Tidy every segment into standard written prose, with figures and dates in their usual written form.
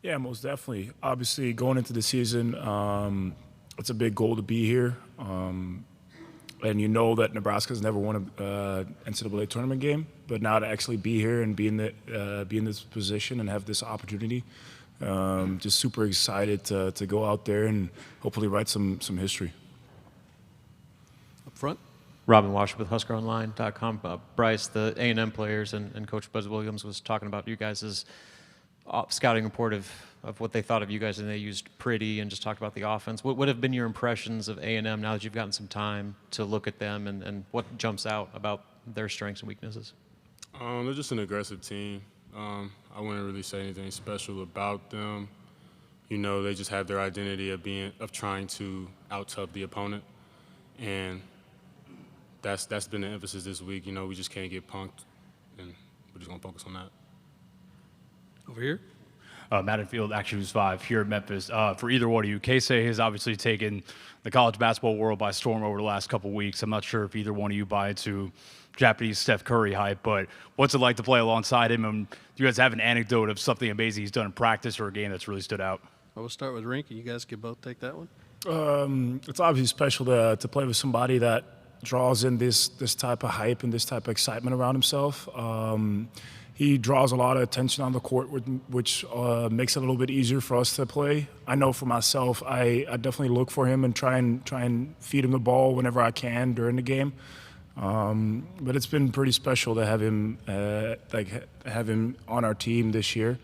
Yeah, most definitely. Obviously, going into the season, it's a big goal to be here. And you know that Nebraska's never won a NCAA tournament game, but now to actually be here and be in this position and have this opportunity, just super excited to go out there and hopefully write some history. Up front. Robin Washer with HuskerOnline.com. Brice, the A&M players and Coach Buzz Williams was talking about you guys' scouting report of what they thought of you guys, and they used pretty and just talked about the offense. What have been your impressions of A&M now that you've gotten some time to look at them, and what jumps out about their strengths and weaknesses? They're just an aggressive team. I wouldn't really say anything special about them. You know, they just have their identity of trying to out-tough the opponent, and that's been the emphasis this week. You know, we just can't get punked, and we're just gonna focus on that. Over here. Madden Field, Action News 5 here in Memphis. For either one of you, Casey has obviously taken the college basketball world by storm over the last couple weeks. I'm not sure if either one of you buy into Japanese Steph Curry hype, but what's it like to play alongside him? And do you guys have an anecdote of something amazing he's done in practice or a game that's really stood out? We'll start with Rienk, and you guys can both take that one. It's obviously special to play with somebody that draws in this type of hype and this type of excitement around himself. He draws a lot of attention on the court, which makes it a little bit easier for us to play. I know for myself, I definitely look for him and try and feed him the ball whenever I can during the game. But it's been pretty special to have him on our team this year.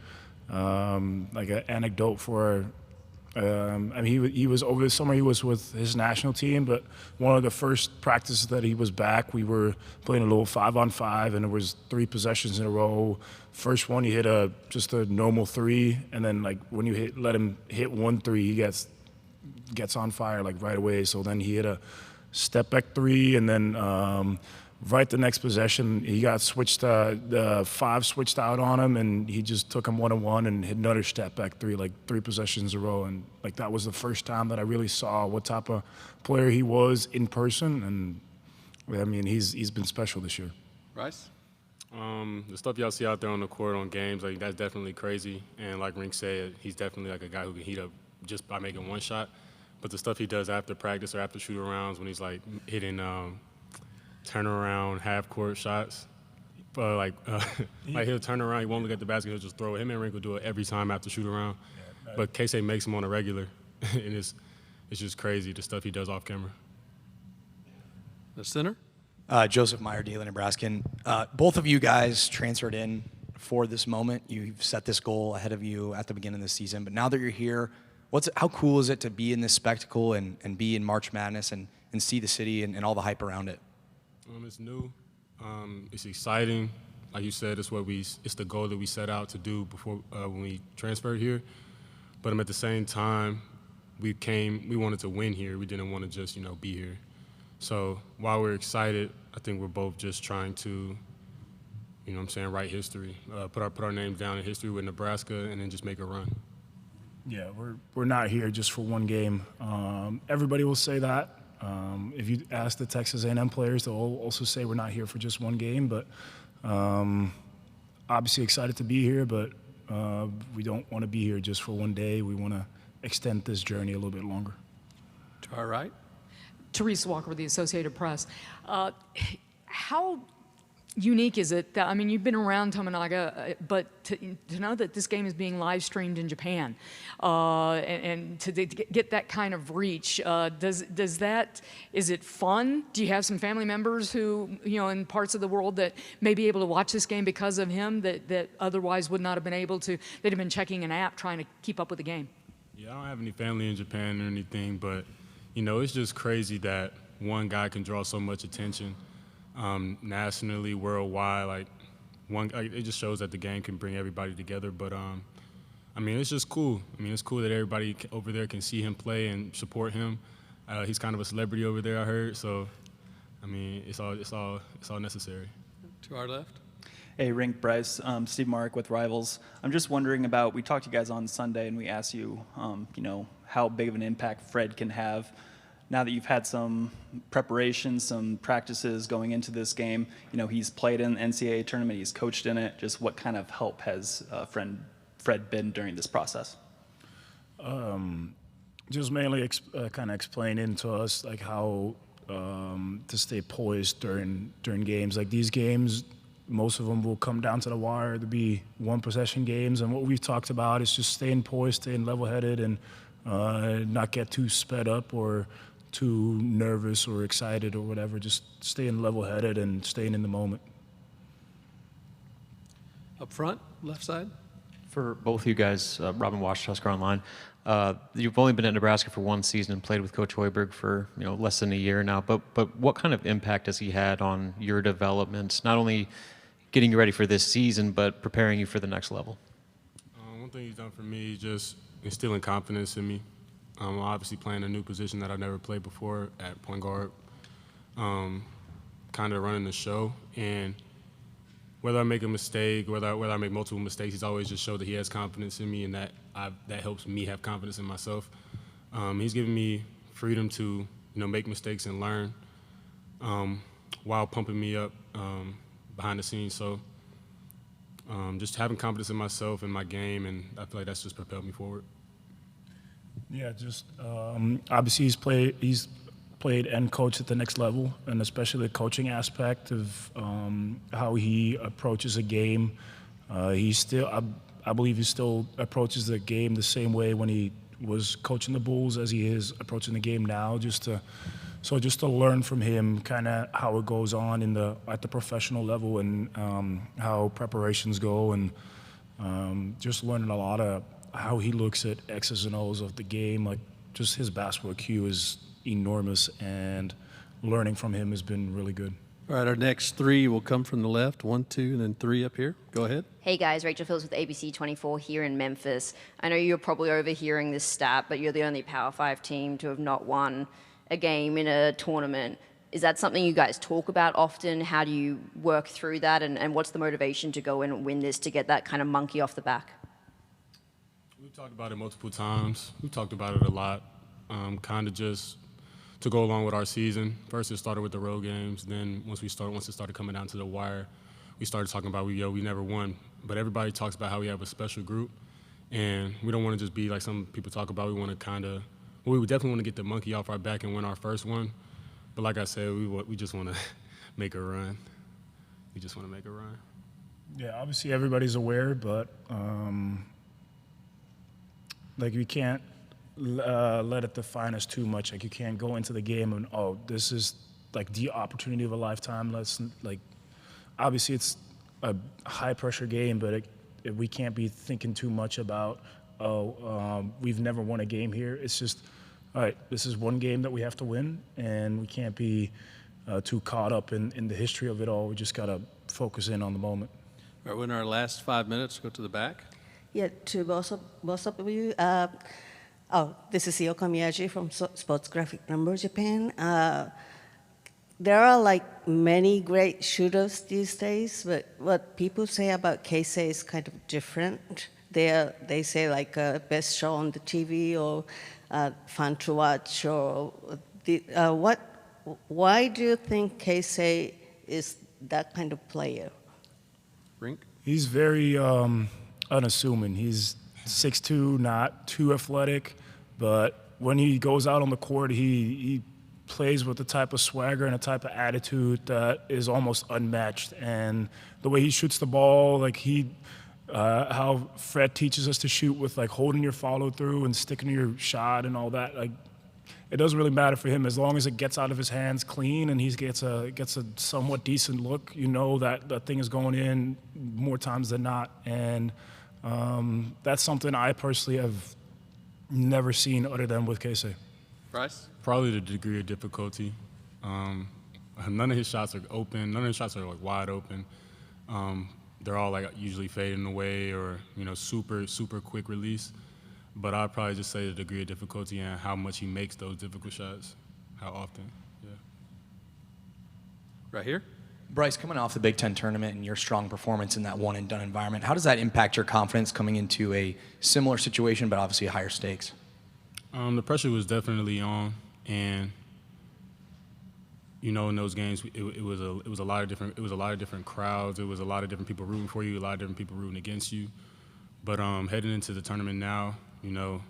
Like an anecdote for. I mean, he was over the summer. He was with his national team, but one of the first practices that he was back, we were playing a little 5-on-5, and there was 3 possessions in a row. First one, he hit just a normal 3, and then like when you let him hit 1 3, he gets on fire like right away. So then he hit a step back 3, and then right the next possession, he got switched. The 5 switched out on him, and he just took him 1-on-1 and hit another step back 3, like 3 possessions in a row. And like that was the first time that I really saw what type of player he was in person. And I mean, he's been special this year. Brice? The stuff y'all see out there on the court on games, like that's definitely crazy. And like Rienk said, he's definitely like a guy who can heat up just by making one shot. But the stuff he does after practice or after shoot-arounds when he's like hitting turnaround half-court shots. Like he'll turn around, he won't look at the basket, he'll just throw it. Him and Rienk will do it every time after shoot-around. Yeah, but K-State makes him on a regular, and it's just crazy, the stuff he does off camera. The center? Joseph Meyer, Daily Nebraskan. Both of you guys transferred in for this moment. You've set this goal ahead of you at the beginning of the season, but now that you're here, how cool is it to be in this spectacle and be in March Madness and see the city and all the hype around it? It's new. It's exciting. Like you said, it's the goal that we set out to do before when we transferred here. But at the same time, we wanted to win here. We didn't want to just be here. So while we're excited, I think we're both just trying to, write history, put our names down in history with Nebraska, and then just make a run. Yeah, we're not here just for one game. Everybody will say that. If you ask the Texas A&M players, they'll also say we're not here for just one game. But obviously excited to be here, but we don't want to be here just for one day. We want to extend this journey a little bit longer. To our right. Teresa Walker with the Associated Press. How unique is it that, I mean, you've been around Tominaga, but to know that this game is being live streamed in Japan and to get that kind of reach, is it fun? Do you have some family members who, in parts of the world that may be able to watch this game because of him that otherwise would not have been able to, they'd have been checking an app trying to keep up with the game? Yeah, I don't have any family in Japan or anything, but, it's just crazy that one guy can draw so much attention. Nationally, worldwide, it just shows that the game can bring everybody together. But it's just cool. It's cool that everybody over there can see him play and support him. He's kind of a celebrity over there, I heard. So, it's all necessary. To our left. Hey, Rienk, Brice, Steve Mark with Rivals. I'm just wondering about, we talked to you guys on Sunday and we asked you, how big of an impact Fred can have. Now that you've had some preparation, some practices going into this game, he's played in the NCAA tournament, he's coached in it. Just what kind of help has Fred Fred been during this process? Just mainly kind of explaining to us like how to stay poised during games. Like these games, most of them will come down to the wire to be one possession games, and what we've talked about is just staying poised, staying level-headed, and not get too sped up or too nervous or excited or whatever. Just staying level-headed and staying in the moment. Up front, left side. For both of you guys, Robin watched Husker Online. You've only been at Nebraska for one season and played with Coach Hoiberg for less than a year now. But what kind of impact has he had on your development? Not only getting you ready for this season, but preparing you for the next level. One thing he's done for me is just instilling confidence in me. Obviously playing a new position that I've never played before at point guard. Kind of running the show, and whether I make a mistake, whether I make multiple mistakes, he's always just showed that he has confidence in me, and that helps me have confidence in myself. He's given me freedom to make mistakes and learn while pumping me up behind the scenes. So just having confidence in myself and my game, and I feel like that's just propelled me forward. Yeah, just obviously he's played and coached at the next level, and especially the coaching aspect of how he approaches a game. I believe he still approaches the game the same way when he was coaching the Bulls as he is approaching the game now. Just to learn from him, kind of how it goes on at the professional level, and how preparations go, and just learning a lot of how he looks at X's and O's of the game. Like just his basketball IQ is enormous, and learning from him has been really good. All right, our next three will come from the left. 1, 2, and then 3 up here. Go ahead. Hey guys, Rachel Phillips with ABC 24 here in Memphis. I know you're probably overhearing this stat, but you're the only Power 5 team to have not won a game in a tournament. Is that something you guys talk about often? How do you work through that, and what's the motivation to go in and win this, to get that kind of monkey off the back? We've talked about it multiple times. We've talked about it a lot, kind of just to go along with our season. First, it started with the road games. Then once it started coming down to the wire, we started talking about we never won. But everybody talks about how we have a special group, and we don't want to just be like some people talk about. We want to we definitely want to get the monkey off our back and win our first one. But like I said, we just want to make a run. We just want to make a run. Yeah, obviously everybody's aware, but like we can't let it define us too much. Like you can't go into the game and this is like the opportunity of a lifetime. Obviously it's a high pressure game, but we can't be thinking too much about we've never won a game here. It's just, all right, this is one game that we have to win, and we can't be too caught up in the history of it all. We just gotta focus in on the moment. All right, we're in our last 5 minutes. Go to the back. Yeah, to both of you. This is Yoko Miyaji from Sports Graphic Number Japan. There are like many great shooters these days, but what people say about Keisei is kind of different. They say like best show on the TV, or fun to watch, or why do you think Keisei is that kind of player? Rienk? He's very unassuming. He's 6'2", not too athletic, but when he goes out on the court, he plays with the type of swagger and a type of attitude that is almost unmatched. And the way he shoots the ball, like how Fred teaches us to shoot with like holding your follow through and sticking to your shot and all that, like it doesn't really matter for him as long as it gets out of his hands clean and he gets a somewhat decent look. You know that thing is going in more times than not, and that's something I personally have never seen other than with Keisei. Brice? Probably the degree of difficulty. None of his shots are open. None of his shots are like wide open. They're all like usually fading away or super super quick release. But I'd probably just say the degree of difficulty and how much he makes those difficult shots, how often. Yeah. Right here. Brice, coming off the Big Ten tournament and your strong performance in that one-and-done environment, how does that impact your confidence coming into a similar situation, but obviously higher stakes? The pressure was definitely on, and in those games, it was a lot of different crowds. It was a lot of different people rooting for you, a lot of different people rooting against you. But heading into the tournament now, you know,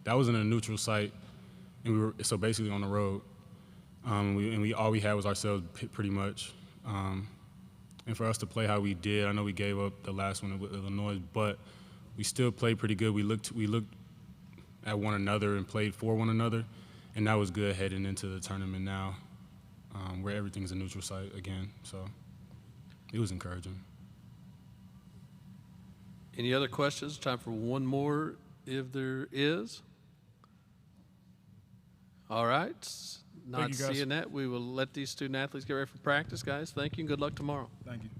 that was in a neutral site, and we were so basically on the road. We all we had was ourselves pretty much. And for us to play how we did, I know we gave up the last one with Illinois, but we still played pretty good. We looked at one another and played for one another, and that was good heading into the tournament now, where everything's a neutral site again. So it was encouraging. Any other questions? Time for one more if there is. All right. Not you, guys. seeing that, we will let these student athletes get ready for practice, guys. Thank you and good luck tomorrow. Thank you.